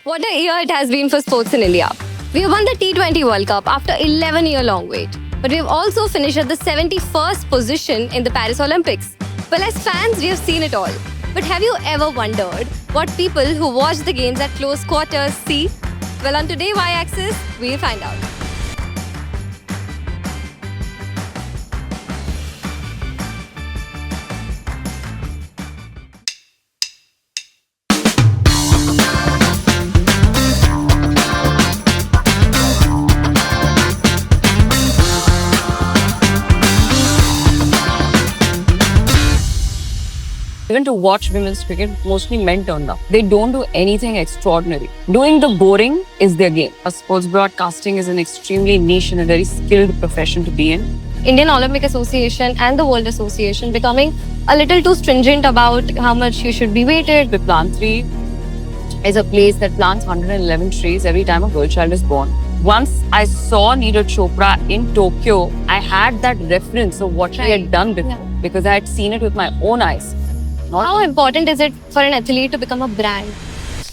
What a year it has been for sports in India. We have won the T20 World Cup after 11-year long wait. But we have also finished at the 71st position in the Paris Olympics. Well, as fans, we have seen it all. But have you ever wondered what people who watch the games at close quarters see? Well, on today's Y-axis, we'll find out. Even to watch women's cricket, mostly men turned up. They don't do anything extraordinary. Doing the boring is their game. Sports broadcasting is an extremely niche and a very skilled profession to be in. Indian Olympic Association and the World Association becoming a little too stringent about how much you should be weighted. The Plant 3 is a place that plants 111 trees every time a girl child is born. Once I saw Neeraj Chopra in Tokyo, I had that reference of what she had done before because I had seen it with my own eyes. How important is it for an athlete to become a brand?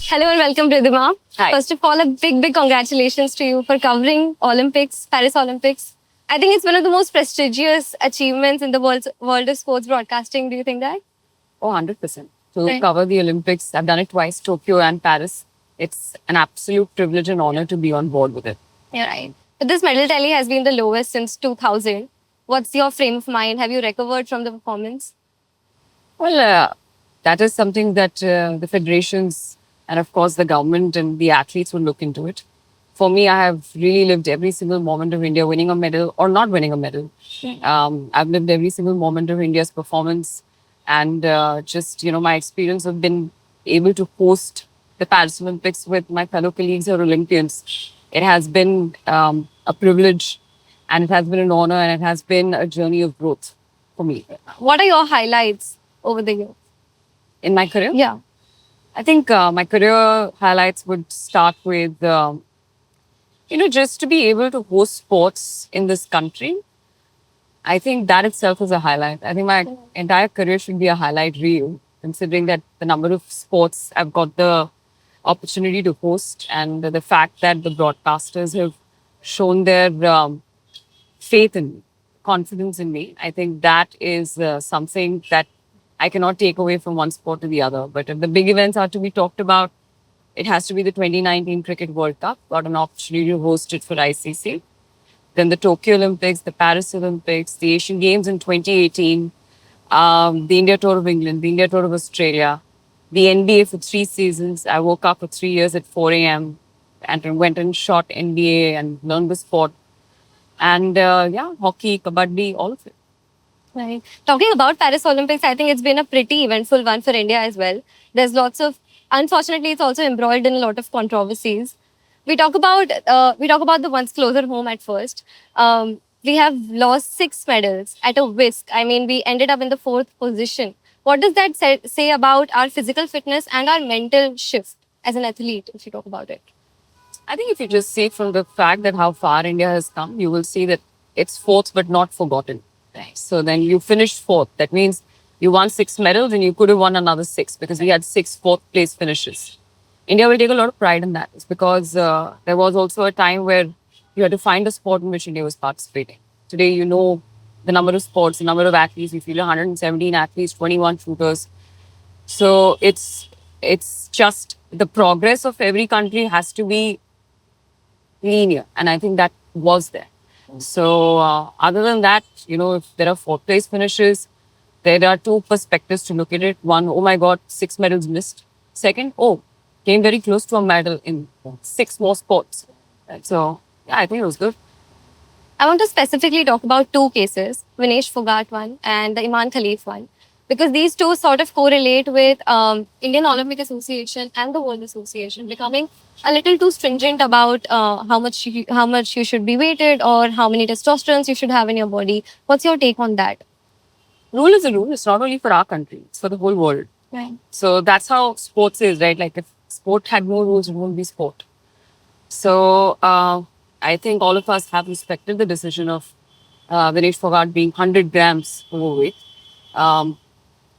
Hello and welcome, Ridhima. Hi. First of all, a big congratulations to you for covering Olympics, Paris Olympics. I think it's one of the most prestigious achievements in the world of sports broadcasting. Do you think that? Oh, 100%. To cover the Olympics, I've done it twice, Tokyo and Paris. It's an absolute privilege and honor to be on board with it. You're right. But this medal tally has been the lowest since 2000. What's your frame of mind? Have you recovered from the performance? Well, that is something that the federations and, of course, the government and the athletes will look into it. For me, I have really lived every single moment of India winning a medal or not winning a medal. I've lived every single moment of India's performance and my experience of being able to host the Paris Olympics with my fellow colleagues or Olympians. It has been a privilege and it has been an honor and it has been a journey of growth for me. What are your highlights over the years? In my career? Yeah. I think my career highlights would start with, just to be able to host sports in this country. I think that itself is a highlight. I think my entire career should be a highlight reel, considering that the number of sports I've got the opportunity to host and the fact that the broadcasters have shown their faith in me, confidence in me. I think that is something that I cannot take away from one sport to the other. But if the big events are to be talked about, it has to be the 2019 Cricket World Cup. Got an opportunity to host it for ICC. Then the Tokyo Olympics, the Paris Olympics, the Asian Games in 2018, the India Tour of England, the India Tour of Australia, the NBA for 3 seasons. I woke up for 3 years at 4 a.m. and went and shot NBA and learned the sport. And hockey, kabaddi, all of it. Right. Talking about Paris Olympics, I think it's been a pretty eventful one for India as well. There's lots of, unfortunately, it's also embroiled in a lot of controversies. We talk about the ones closer home at first. We have lost 6 medals at a whisk. I mean, we ended up in the 4th position. What does that say about our physical fitness and our mental shift as an athlete, if you talk about it? I think if you just see from the fact that how far India has come, you will see that it's 4th but not forgotten. Right. So then you finished 4th. That means you won 6 medals and you could have won another 6 because we had 6 4th place finishes. India will take a lot of pride in that. It's because there was also a time where you had to find a sport in which India was participating. Today, you know the number of sports, the number of athletes. We feel 117 athletes, 21 shooters. So it's just the progress of every country has to be linear. And I think that was there. So other than that, if there are 4th place finishes, there are 2 perspectives to look at it. One, oh my God, 6 medals missed. Second, came very close to a medal in 6 more sports. So yeah, I think it was good. I want to specifically talk about 2 cases, Vinesh Phogat one and the Iman Khalif one, because these 2 sort of correlate with Indian Olympic Association and the World Association becoming a little too stringent about how much you should be weighted or how many testosterone you should have in your body. What's your take on that? Rule is a rule. It's not only for our country; it's for the whole world. Right. So that's how sports is, right? Like if sport had no rules, it wouldn't be sport. So I think all of us have respected the decision of Vinesh Phogat being 100 grams overweight.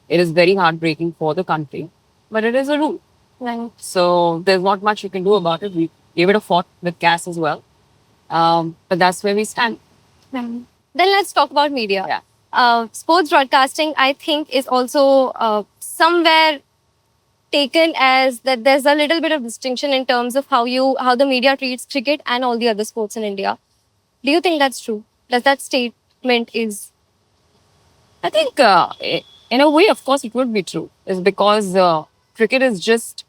It is very heartbreaking for the country, but it is a rule. Right. So there's not much you can do about it. We gave it a fought with Cass as well. But that's where we stand. Right. Then let's talk about media. Yeah. Sports broadcasting, I think, is also somewhere taken as that there's a little bit of distinction in terms of how the media treats cricket and all the other sports in India. Do you think that's true? Does that statement is I think, in a way, of course, it would be true. Is because cricket is just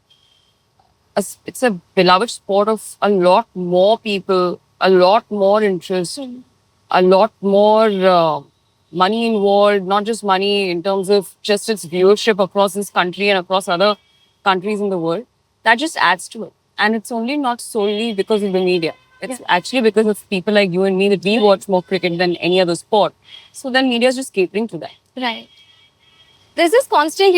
it's a beloved sport of a lot more people, a lot more interest, a lot more money involved. Not just money in terms of just its viewership across this country and across other countries in the world. That just adds to it, and it's only not solely because of the media. It's actually because of people like you and me that we watch more cricket than any other sport. So then media is just catering to that. right? There's this constant,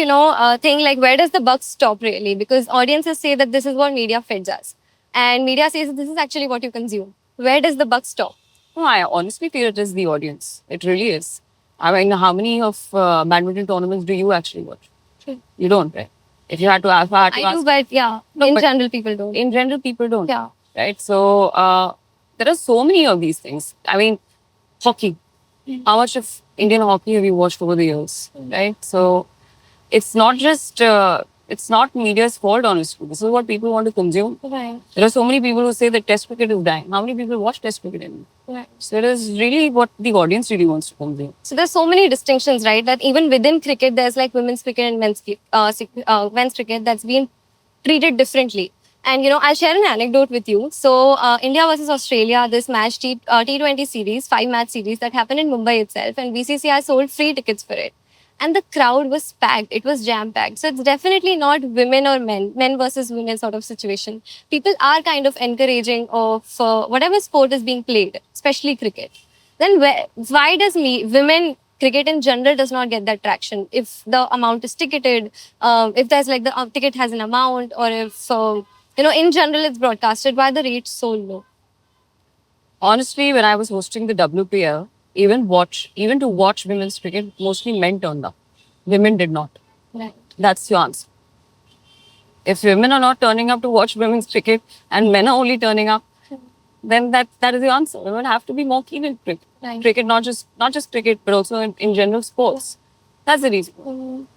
thing like where does the buck stop really? Because audiences say that this is what media feeds us, and media says that this is actually what you consume. Where does the buck stop? No, I honestly feel it is the audience. It really is. I mean, how many of badminton tournaments do you actually watch? You don't, right? If you had to ask, if I had to I do, ask, but yeah, No, in but general, people don't. in general, people don't. Yeah. Right? So there are so many of these things. I mean, hockey. How much of Indian hockey have you watched over the years? Right? So it's not just, it's not media's fault, honestly. This is what people want to consume. Right. There are so many people who say that test cricket is dying. How many people watch test cricket anymore? Right. So it is really what the audience really wants to consume. So there's so many distinctions, right? That even within cricket, there's like women's cricket and men's cricket that's been treated differently. And I'll share an anecdote with you. So India versus Australia, this match T20 series, 5-match series that happened in Mumbai itself, and BCCI sold free tickets for it. And the crowd was packed. It was jam packed. So it's definitely not women or men versus women sort of situation. People are kind of encouraging of whatever sport is being played, especially cricket. Then why does women cricket in general does not get that traction? If the amount is ticketed, if there's like the ticket has an amount, or if in general it's broadcasted, why the rates so low? Honestly, when I was hosting the WPL, even to watch women's cricket, mostly men turned up. Women did not. Right. That's your answer. If women are not turning up to watch women's cricket and men are only turning up, then that is the answer. Women have to be more keen in cricket. Right. Cricket, not just cricket, but also in general sports. That's the reason.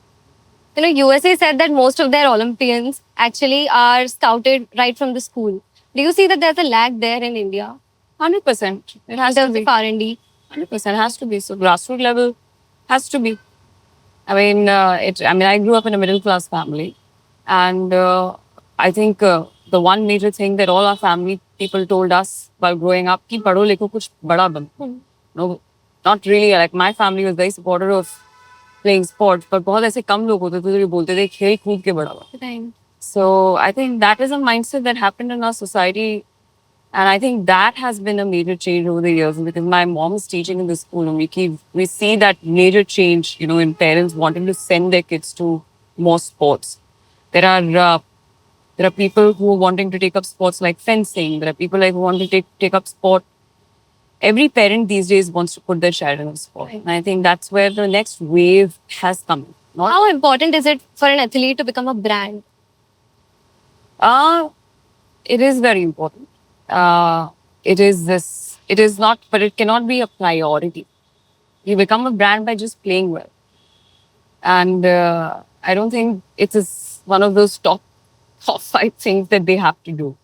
USA said that most of their Olympians actually are scouted right from the school. Do you see that there's a lag there in India 100%. It in has to terms be. of R&D? 100% has to be. So grassroots level has to be. I mean, I grew up in a middle class family, and I think the one major thing that all our family people told us while growing up, कि पढ़ो लिखो कुछ बड़ा बनो. No, not really. Like my family was very supportive of playing sports, but बहुत ऐसे कम लोग होते थे जो बोलते थे खेल कूद के बड़ा बनो. Right. So I think that is a mindset that happened in our society. And I think that has been a major change over the years because my mom is teaching in the school and we see that major change, in parents wanting to send their kids to more sports. There are people who are wanting to take up sports like fencing. There are people who want to take up sport. Every parent these days wants to put their child in a sport. Right. And I think that's where the next wave has come. How important is it for an athlete to become a brand? It is very important. It is not, but it cannot be a priority. You become a brand by just playing well. And I don't think it is one of those top 5 things that they have to do.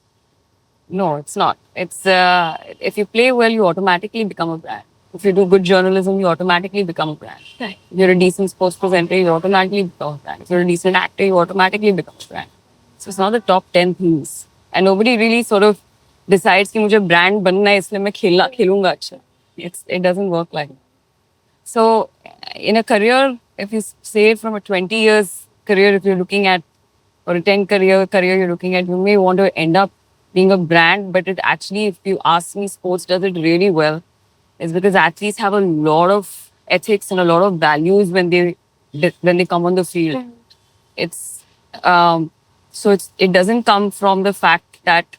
No, it's not. It's if you play well, you automatically become a brand. If you do good journalism, you automatically become a brand. Right. If you're a decent sports presenter, you automatically become a brand. If you're a decent actor, you automatically become a brand. So it's not the top 10 things. And nobody really sort of decides कि मुझे brand बनना है इसलिए मैं खेलूंगा अच्छा. It doesn't work like that. So in a career, if you say from a 20 years career, if you're looking at, or a 10 career you're looking at, you may want to end up being a brand, but it actually, if you ask me, sports does it really well. Is because athletes have a lot of ethics and a lot of values when they come on the field. It's it doesn't come from the fact that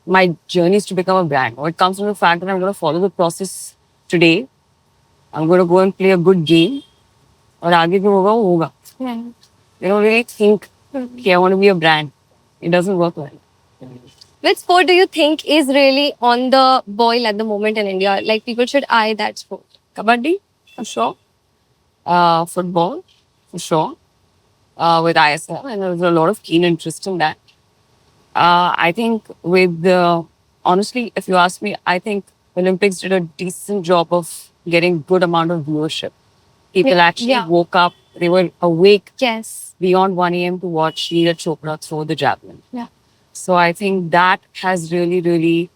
my journey is to become a brand, or it comes from the fact that I'm going to follow the process today. I'm going to go and play a good game, और आगे जो होगा वो होगा. Right. They don't really think Okay, I want to be a brand. It doesn't work like that. Which sport do you think is really on the boil at the moment in India? Like people should eye that sport. Kabaddi, for sure. Football, for sure. With ISL, and there's a lot of keen interest in that. I think with the, honestly, if you ask me, I think Olympics did a decent job of getting good amount of viewership. People actually Yeah. woke up, they were awake Yes. beyond 1 a.m. to watch Neeraj Chopra throw the javelin. Yeah. So I think that has really, really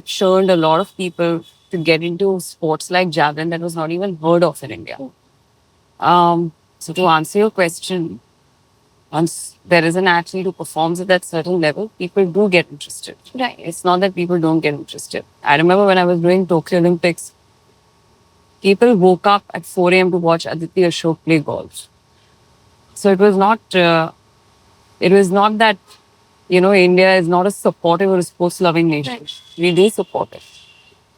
churned a lot of people to get into sports like javelin that was not even heard of in India. So to answer your question, once there is an athlete who performs at that certain level, people do get interested. Right. It's not that people don't get interested. I remember when I was doing Tokyo Olympics, people woke up at 4 a.m. to watch Aditya Ashok play golf. So it was not that, India is not a supportive or a sports loving nation. Right. We do support it.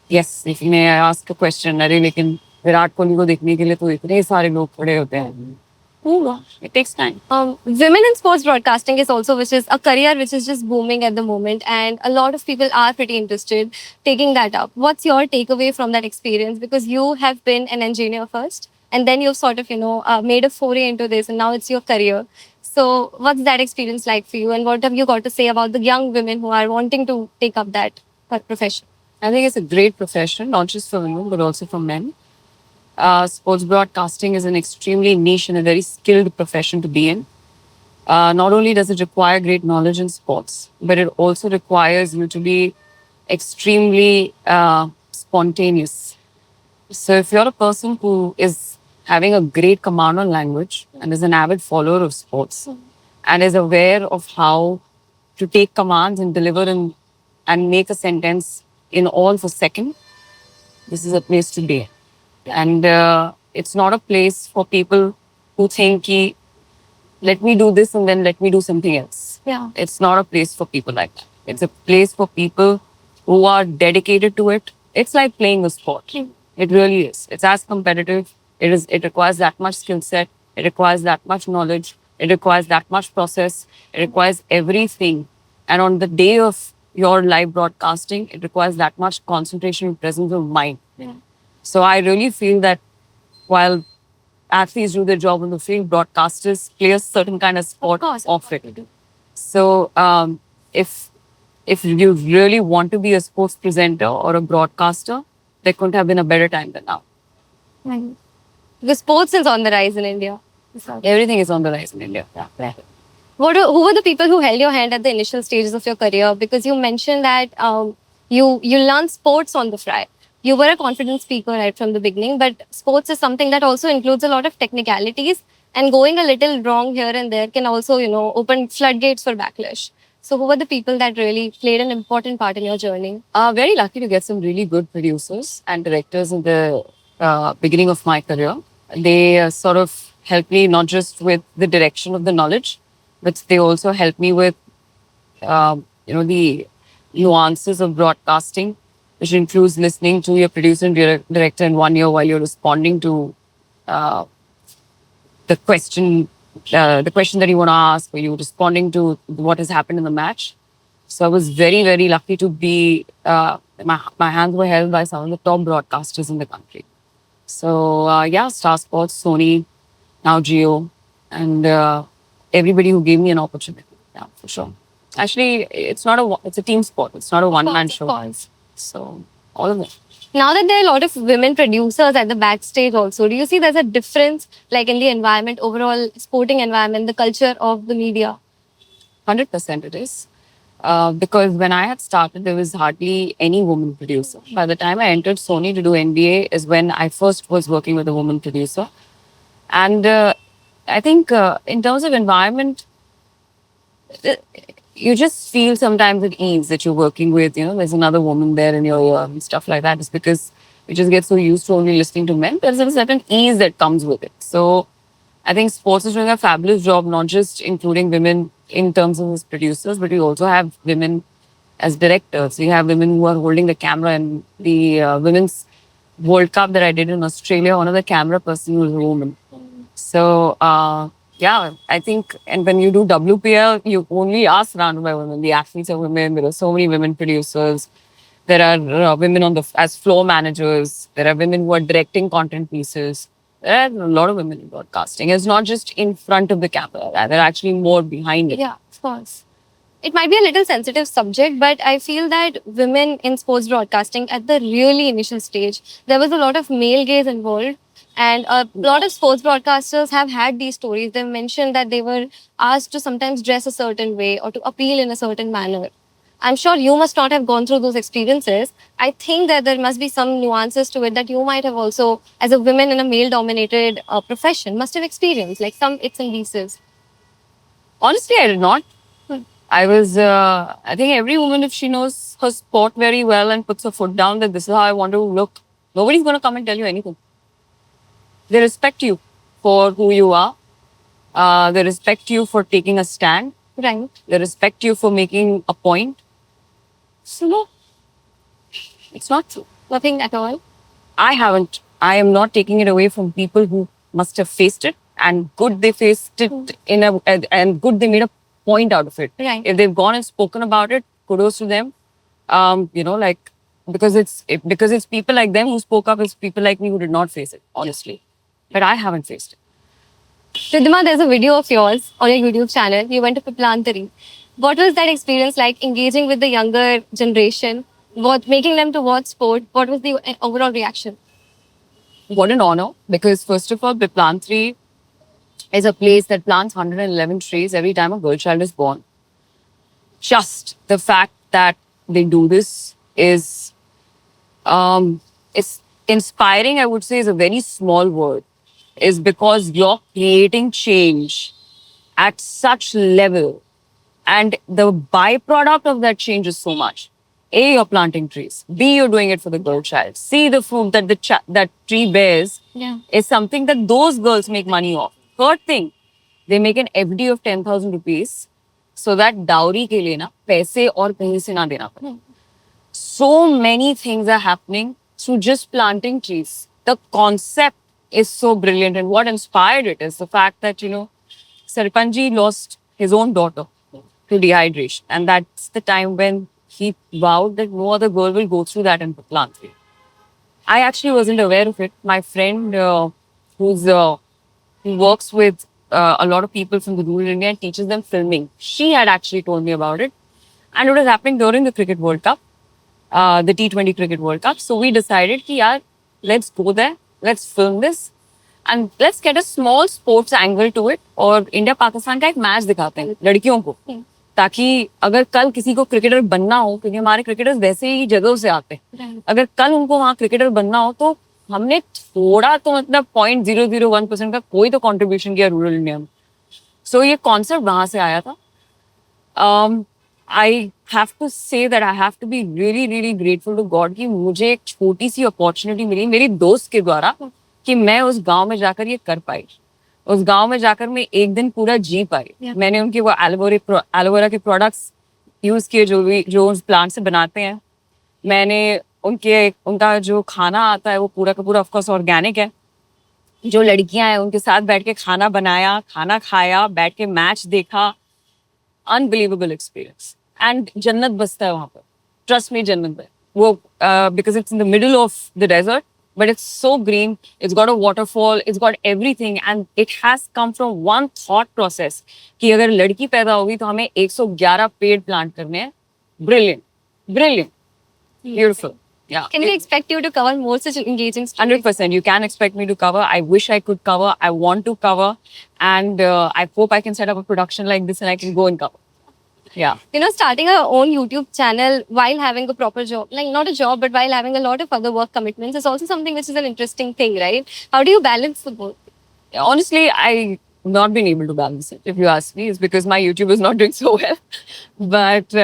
Yes, if you may ask a question, अरे लेकिन विराट कोहली को देखने के लिए तो इतने सारे लोग खड़े होते हैं. होगा. It takes time. Women in sports broadcasting is also, which is a career which is just booming at the moment, and a lot of people are pretty interested taking that up. What's your takeaway from that experience? Because you have been an engineer first, and then you've sort of made a foray into this, and now it's your career. So, what's that experience like for you, and what have you got to say about the young women who are wanting to take up that profession? I think it's a great profession, not just for women, but also for men. Sports broadcasting is an extremely niche and a very skilled profession to be in. Not only does it require great knowledge in sports, but it also requires you to be extremely spontaneous. So if you're a person who is having a great command on language and is an avid follower of sports and is aware of how to take commands and deliver and make a sentence in all for second, this is a place to be. And it's not a place for people who think, "Ki, let me do this and then let me do something else." Yeah. It's not a place for people like that. It's a place for people who are dedicated to it. It's like playing a sport. It really is. It's as competitive. It requires that much skill set. It requires that much knowledge. It requires that much process. It requires everything. And on the day of your live broadcasting, it requires that much concentration and presence of mind. Yeah. So I really feel that while athletes do their job on the field, broadcasters play a certain kind of sport off it. So if you really want to be a sports presenter or a broadcaster, there couldn't have been a better time than now. Right. The sports is on the rise in India. Everything is on the rise in India. Yeah. Who were the people who held your hand at the initial stages of your career? Because you mentioned that you learned sports on the fly. You were a confident speaker right from the beginning, but sports is something that also includes a lot of technicalities, and going a little wrong here and there can also, open floodgates for backlash. So who were the people that really played an important part in your journey? Very lucky to get some really good producers and directors in the beginning of my career. They sort of helped me not just with the direction of the knowledge, but they also helped me with, the nuances of broadcasting, which includes listening to your producer and director in one ear while you're responding to the question that you want to ask, or you responding to what has happened in the match. So I was very, very lucky to be, my hands were held by some of the top broadcasters in the country. So Star Sports, Sony, now Geo, and everybody who gave me an opportunity. Yeah, for sure. Actually, it's a team sport. It's not a one-man show. Of course. So all of them. Now that there are a lot of women producers at the backstage also, do you see there's a difference like in the environment, overall sporting environment, the culture of the media? 100% it is. Because when I had started, there was hardly any woman producer. By the time I entered Sony to do NBA is when I first was working with a woman producer. And I think in terms of environment, you just feel sometimes at ease that you're working with, there's another woman there in your ear and stuff like that. It's because we just get so used to only listening to men. There's a certain ease that comes with it. So I think sports is doing a fabulous job, not just including women in terms of as producers, but we also have women as directors. We have women who are holding the camera, and the Women's World Cup that I did in Australia, one of the camera person was a woman. So Yeah, I think, and when you do WPL, you only are surrounded by women. The athletes are women. There are so many women producers. There are women on the as floor managers. There are women who are directing content pieces. There are a lot of women in broadcasting. It's not just in front of the camera. There are actually more behind it. Yeah, of course. It might be a little sensitive subject, but I feel that women in sports broadcasting at the really initial stage, there was a lot of male gaze involved. And a lot of sports broadcasters have had these stories. They've mentioned that they were asked to sometimes dress a certain way or to appeal in a certain manner. I'm sure you must not have gone through those experiences. I think that there must be some nuances to it that you might have also, as a woman in a male dominated profession, must have experienced, like some its and pieces. Honestly, I did not. Hmm. I think every woman, if she knows her sport very well and puts her foot down that this is how I want to look, nobody's going to come and tell you anything. They respect you for who you are. They respect you for taking a stand. Right. They respect you for making a point. So, no, it's not true. Nothing at all. I haven't. I am not taking it away from people who must have faced it, and good they faced it and good they made a point out of it. Right. If they've gone and spoken about it, kudos to them. Like because it's people like them who spoke up. It's people like me who did not face it, honestly. But I haven't faced it. Ridhima, there's a video of yours on your YouTube channel. You went to Piplantari. What was that experience like engaging with the younger generation? What making them to watch sport? What was the overall reaction? What an honor! Because first of all, Biplantri is a place that plants 111 trees every time a girl child is born. Just the fact that they do this is inspiring. I would say is a very small word. Is because you're creating change at such level, and the byproduct of that change is so much. A, you're planting trees. B, you're doing it for the girl child. C, the fruit that that tree bears is something that those girls make money off. Third thing, they make an FD of 10,000 rupees so that dowry के लिए ना पैसे और कहीं से ना देना पड़े. So many things are happening through just planting trees. The concept is so brilliant, and what inspired it is the fact that Sarpanji lost his own daughter to dehydration, and that's the time when he vowed that no other girl will go through that in Patlantri. I actually wasn't aware of it. My friend, who works with a lot of people from the rural India and teaches them filming, she had actually told me about it, and it was happening during the Cricket World Cup, the T20 Cricket World Cup. So we decided कि यार, let's go there, let's film this, and let's get a small sports angle to it. और India Pakistan का एक match दिखाते हैं लड़कियों को, ताकि अगर कल किसी को क्रिकेटर बनना हो, क्योंकि हमारे क्रिकेटर्स वैसे ही जगहों से आते हैं, अगर कल उनको वहाँ क्रिकेटर बनना हो तो हमने थोड़ा तो मतलब 0.001% का कोई तो कंट्रीब्यूशन किया रूरल इंडिया में. सो ये कॉन्सेप्ट वहां से आया था. I have to say that I have to be really really grateful to God कि मुझे एक छोटी सी अपॉर्चुनिटी मिली मेरी दोस्त के द्वारा कि मैं उस गांव में जाकर ये कर पाई. उस गांव में जाकर मैं एक दिन पूरा जी पाई. मैंने उनके वो एलोवेरा के प्रोडक्ट्स यूज किए जो उस प्लांट से बनाते हैं. मैंने उनका जो खाना आता है वो पूरा का पूरा ऑफकोर्स ऑर्गेनिक है. जो लड़कियां हैं उनके साथ बैठ के खाना बनाया, खाना खाया, बैठ के मैच देखा. Unbelievable experience. एंड जन्नत बसता है वहां पर. ट्रस्ट मी, जन्नत है वो, because it's in the middle of the desert. But it's so green, it's got a waterfall, it's got everything, and it has come from one thought process कि अगर लड़की पैदा होगी तो हमें 111 पेड़ प्लांट करने हैं. Brilliant, brilliant, beautiful. Yeah. Can we expect you to cover more such engaging stories? 100%. You can expect me to cover. I wish I could cover. I want to cover, and I hope I can set up a production like this and I can go and cover. Yeah. Starting our own YouTube channel while having a proper job, like not a job, but while having a lot of other work commitments is also something which is an interesting thing, right? How do you balance the both? Honestly, I've not been able to balance it. If you ask me, it's because my YouTube is not doing so well. But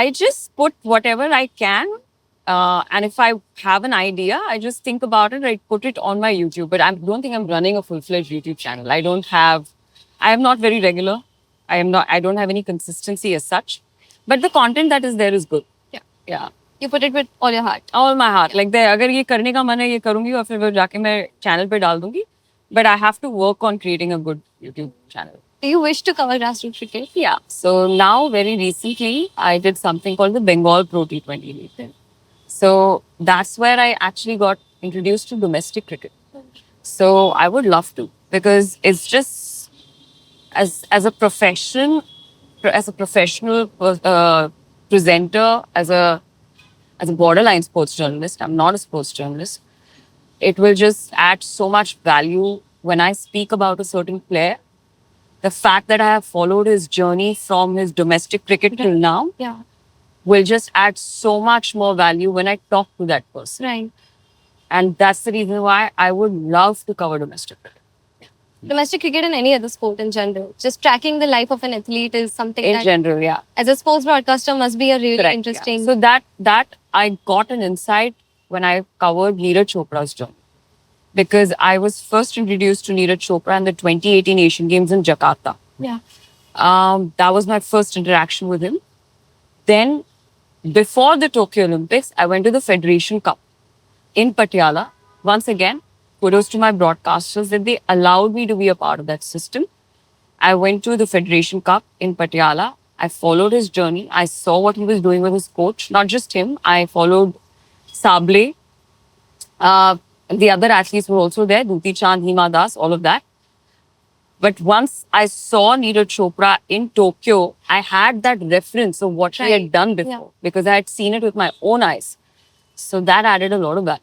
I just put whatever I can. And if I have an idea, I just think about it. I put it on my YouTube. But I don't think I'm running a full-fledged YouTube channel. I am not very regular. I don't have any consistency as such. But the content that is there is good. Yeah. Yeah. You put it with all your heart. All my heart. Like, अगर ये करने का मन है ये करूंगी और फिर वो जाके मैं चैनल पे डाल दूंगी. but I have to work on creating a good YouTube channel. Do you wish to cover grassroots cricket? Yeah. So now, very recently, I did something called the Bengal Pro T20 League. So that's where I actually got introduced to domestic cricket. So I would love to, because it's just as a profession, as a professional presenter, as a borderline sports journalist. I'm not a sports journalist. It will just add so much value when I speak about a certain player. The fact that I have followed his journey from his domestic cricket till now Yeah. will just add so much more value when I talk to that person. Right. And that's the reason why I would love to cover domestic cricket. Domestic cricket and any other sport in general. Just tracking the life of an athlete is something In that, general, yeah. as a sports broadcaster, must be a really Correct, yeah. interesting. So that I got an insight when I covered Neeraj Chopra's journey. Because I was first introduced to Neeraj Chopra in the 2018 Asian Games in Jakarta. Yeah. That was my first interaction with him. Then, before the Tokyo Olympics, I went to the Federation Cup in Patiala. Once again, kudos to my broadcasters that they allowed me to be a part of that system. I went to the Federation Cup in Patiala. I followed his journey. I saw what he was doing with his coach. Not just him. I followed Sable. The other athletes were also there. Duti Chand, Hima Das, all of that. But once I saw Neeraj Chopra in Tokyo, I had that reference of what he Right. had done before, Yeah. because I had seen it with my own eyes. So that added a lot of value.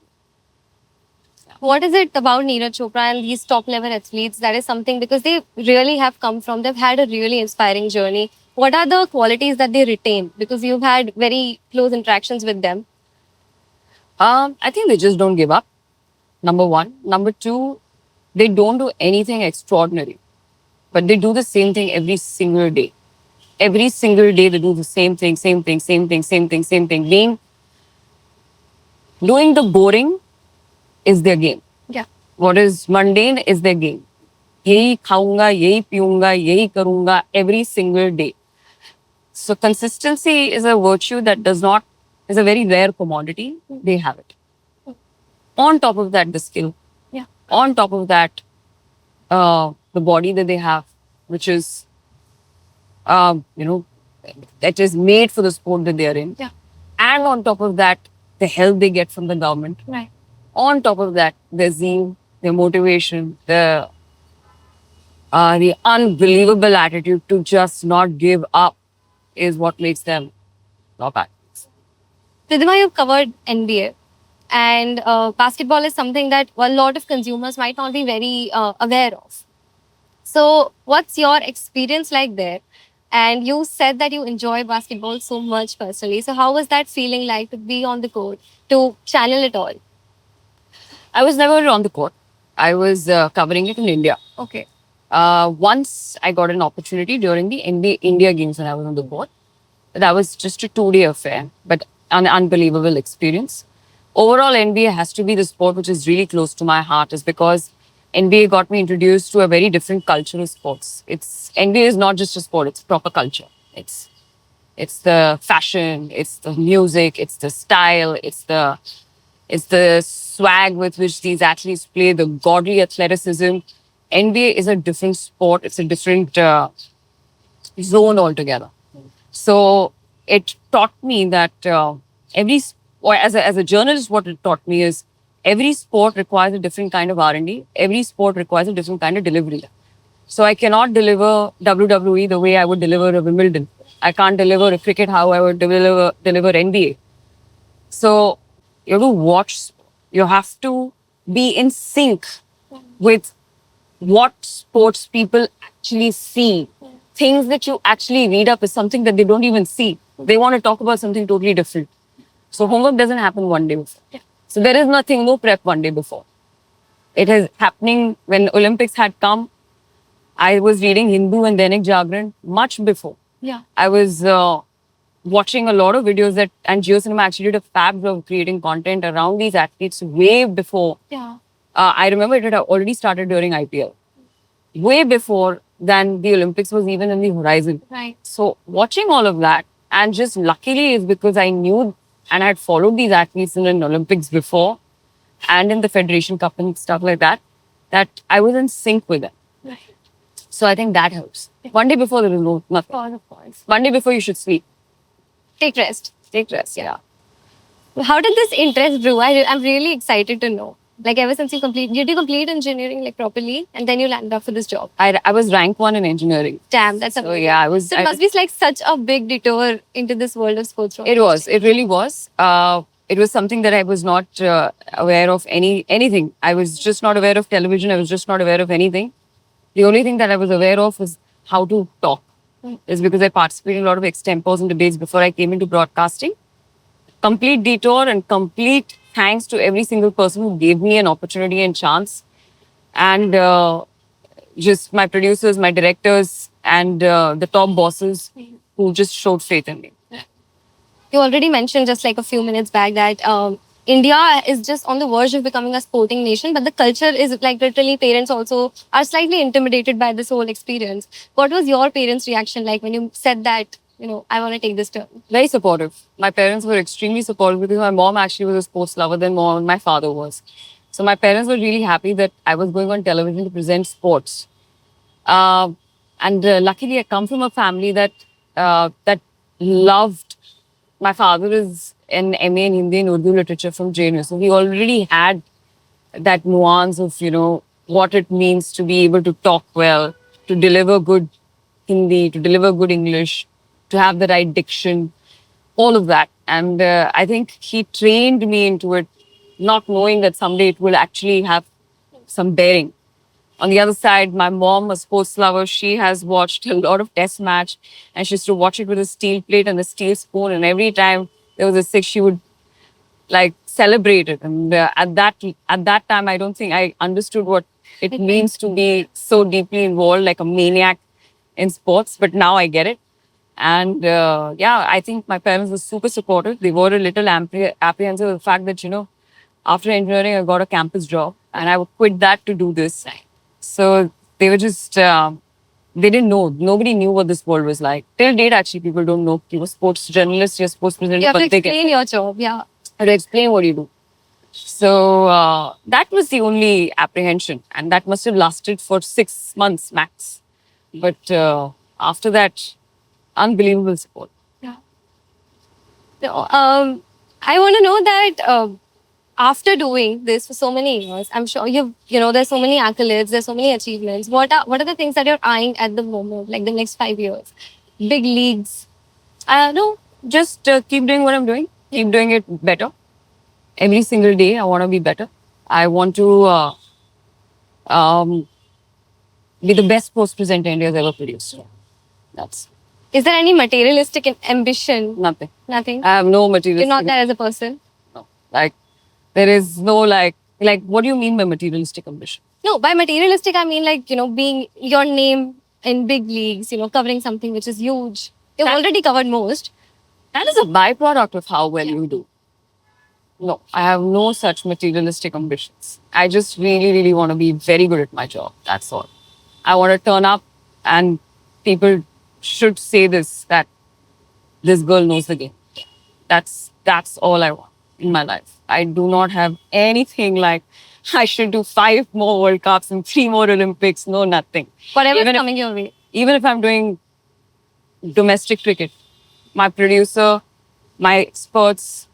What is it about Neeraj Chopra and these top level athletes that is something, because they really have come from, they've had a really inspiring journey. What are the qualities that they retain? Because you've had very close interactions with them. I think they just don't give up. Number one. Number two, they don't do anything extraordinary, but they do the same thing every single day. Every single day, they do the same thing, same thing, same thing, same thing, same thing. Doing the boring is their game. Yeah. What is mundane is their game. यही खाऊंगा, यही पीऊंगा, यही करूंगा every single day. So consistency is a virtue that is a very rare commodity. They have it. On top of that, the skill. Yeah. On top of that, the body that they have, which is, that is made for the sport that they are in. Yeah. And on top of that, the help they get from the government. Right. On top of that, their zeal, their motivation, the unbelievable attitude to just not give up is what makes them not bad. Ridhima, you've covered NBA, and basketball is something that a lot of consumers might not be very aware of. So, what's your experience like there? And you said that you enjoy basketball so much personally. So, how was that feeling like to be on the court, to channel it all? I was never on the court. I was covering it in India. Okay. Once I got an opportunity during the India games when I was on the court. That was just a 2-day affair, but an unbelievable experience. Overall, NBA has to be the sport which is really close to my heart, is because NBA got me introduced to a very different culture of sports. NBA is not just a sport; it's proper culture. It's the fashion, it's the music, it's the style, it's the swag with which these athletes play, the godly athleticism. NBA is a different sport. It's a different zone altogether. So it taught me that as a journalist, what it taught me is every sport requires a different kind of R&D. Every sport requires a different kind of delivery. So I cannot deliver WWE the way I would deliver a Wimbledon. I can't deliver a cricket how I would deliver NBA. So you have to watch. You have to be in sync with what sports people actually see. Things that you actually read up is something that they don't even see. They want to talk about something totally different. So homework doesn't happen one day before. So there is no prep one day before. It is happening when Olympics had come. I was reading Hindu and Dainik Jagran much before. Yeah. I was watching a lot of videos and JioCinema actually did a fab job of creating content around these athletes way before. Yeah. I remember it had already started during IPL. Way before than the Olympics was even in the horizon. Right. So watching all of that, and just luckily is because I knew and I had followed these athletes in an Olympics before and in the Federation Cup and stuff like that. that I was in sync with them. Right. So I think that helps. One day before there is no nothing. Of course. One day before you should sleep. Take rest. Take rest. Yeah. How did this interest brew? I'm really excited to know. Like ever since did you complete engineering like properly, and then you landed up for this job? I was rank 1 in engineering. Damn, that's So amazing. yeah, I was. So it must be like such a big detour into this world of sports. It was. It really was. It was something that I was not aware of anything. I was just not aware of television. I was just not aware of anything. The only thing that I was aware of was how to talk. Is because I participated in a lot of extempores and debates before I came into broadcasting. Complete detour and complete thanks to every single person who gave me an opportunity and chance. And just my producers, my directors, and the top bosses who just showed faith in me. You already mentioned just like a few minutes back that India is just on the verge of becoming a sporting nation, but the culture is like literally parents also are slightly intimidated by this whole experience. What was your parents' reaction like when you said that, I want to take this turn? Very supportive. My parents were extremely supportive because my mom actually was a sports lover than more my father was. So my parents were really happy that I was going on television to present sports. And luckily, I come from a family that loved. My father is an MA in Hindi and Urdu literature from JNU, so he already had that nuance of what it means to be able to talk well, to deliver good Hindi, to deliver good English, to have the right diction, all of that. And I think he trained me into it, not knowing that someday it will actually have some bearing. On the other side, my mom, a sports lover, she has watched a lot of test match and she used to watch it with a steel plate and a steel spoon. And every time there was a six, she would like celebrate it. And at that time, I don't think I understood what it means to be so deeply involved, like a maniac in sports. But now I get it. And yeah, I think my parents were super supportive. They were a little apprehensive of the fact that, after engineering, I got a campus job and I would quit that to do this. So they were just, they didn't know. Nobody knew what this world was like. Till date, actually, people don't know. You're a sports journalist, you're a sports presenter. You have to explain your job, yeah. How to explain what you do. So that was the only apprehension. And that must have lasted for 6 months max. But after that, unbelievable support. Yeah. So, I want to know that after doing this for so many years, I'm sure there's so many accolades, there's so many achievements. What are the things that you're eyeing at the moment, like the next 5 years? Big leagues? No, just keep doing what I'm doing. Keep doing it better. Every single day, I want to be better. I want to be the best sports presenter India has ever produced. That's. Is there any materialistic ambition? Nothing. Nothing? I have no materialistic. You're not that as a person? No. Like, there is no like, what do you mean by materialistic ambition? No, by materialistic, I mean like, being your name in big leagues, covering something which is huge. You've already covered most. That is a byproduct of how well you do. No, I have no such materialistic ambitions. I just really, really want to be very good at my job. That's all. I want to turn up and people should say that this girl knows the game. That's all I want in my life. I do not have anything like I should do 5 more World Cups and 3 more Olympics. No, nothing. Whatever is coming your way. Even if I'm doing domestic cricket, my producer, my experts,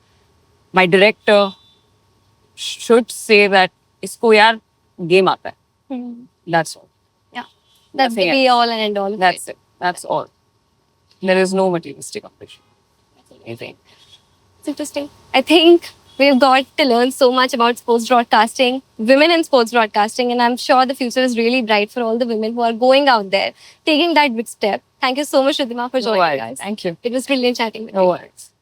my director should say that isko yaar game aata hai. That's all. Yeah. That's the be all and end all. That's it. That's all. There is no materialistic ambition. Anything. It's interesting. I think we've got to learn so much about sports broadcasting, women in sports broadcasting, and I'm sure the future is really bright for all the women who are going out there, taking that big step. Thank you so much, Ridhima, for joining us. Thank you. It was brilliant chatting with you. No worries.